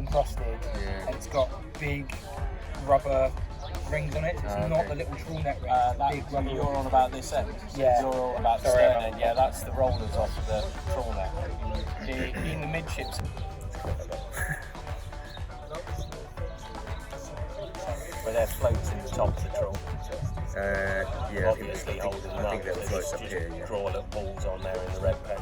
encrusted, and it's got big rubber rings on it. It's not the little trawl net rings. Big rubber. You're on about this end. Yeah. You're all about the stern end. Yeah, that's the rollers off the trawl net. In the midships. Where there floats in the top of the trawl. Yeah, Obviously holding them up. I think they'll float up here. Yeah. Draw little balls on there in the red pen.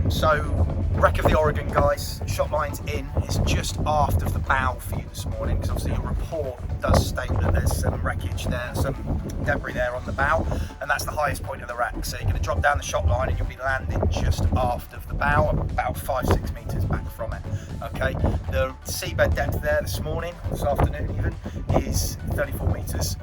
So, wreck of the Oregon, guys. Shot line's in. It's just aft of the bow for you this morning, because obviously your report does state that there's some wreckage there, some debris there on the bow, and that's the highest point of the wreck. So you're going to drop down the shot line and you'll be landing just aft of the bow, about 5-6 metres back from it. Okay, the seabed depth there this morning, this afternoon even, is 34 metres.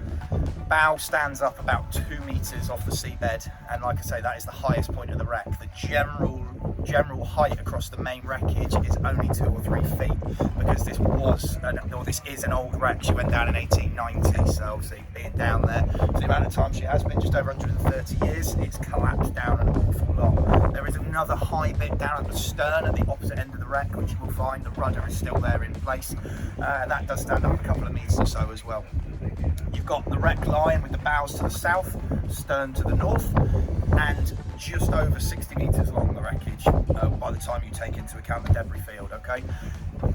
Bow stands up about 2 metres off the seabed, and like I say, that is the highest point of the wreck. The general height across the main wreckage is only 2 or 3 feet, because this is an old wreck. She went down in 1890, so obviously being down there for the amount of time she has been, just over 130 years, it's collapsed down an awful lot. There is another high bit down at the stern at the opposite end of the wreck, which you will find the rudder is still there in place, and that does stand up a couple of metres or so as well. You've got the wreck line with the bows to the south, stern to the north, and just over 60 metres long the wreckage by the time you take into account the debris field. Okay,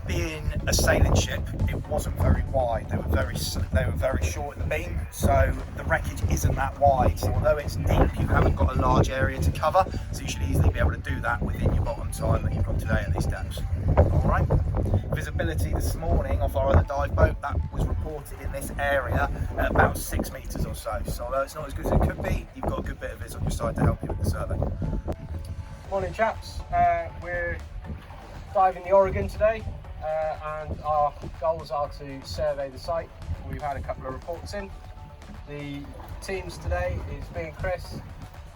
being a sailing ship, it wasn't very wide. They were very short in the beam, so the wreckage isn't that wide. So although it's deep, you haven't got a large area to cover, so you should easily be able to do that within your bottom time that you've got today at these depths. All right. Visibility this morning off our other dive boat, that was reported in this area at about 6 metres or so. So although it's not as good as it could be, you've got a good bit of viz on your side to help you with the survey. Morning, chaps. We're diving the Oregon today, and our goals are to survey the site. We've had a couple of reports in. The teams today is me and Chris,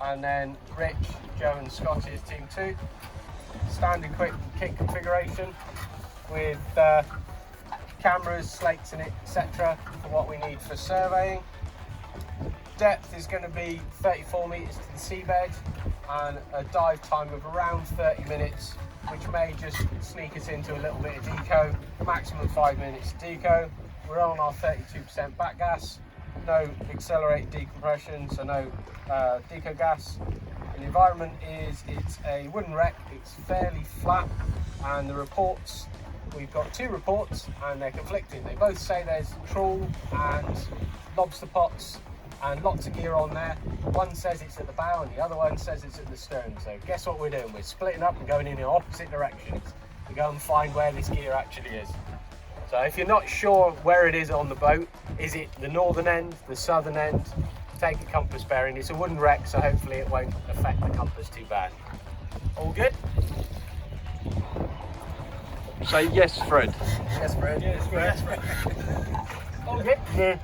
and then Rich, Joe and Scott is team 2. Standard quick kit configuration with cameras, slates in it, etc. for what we need for surveying. Depth is going to be 34 metres to the seabed, and a dive time of around 30 minutes, which may just sneak us into a little bit of deco, maximum 5 minutes deco. We're on our 32% back gas, no accelerated decompression, so no deco gas. And the environment is, it's a wooden wreck, it's fairly flat, and the reports, we've got 2 reports and they're conflicting. They both say there's trawl and lobster pots and lots of gear on there. One says it's at the bow and the other one says it's at the stern. So guess what we're doing? We're splitting up and going in the opposite directions to go and find where this gear actually is. So if you're not sure where it is on the boat, is it the northern end, the southern end, take a compass bearing. It's a wooden wreck, so hopefully it won't affect the compass too bad. All good? Say yes, Fred. Yes, Fred. Yes, Fred. All good? Yeah.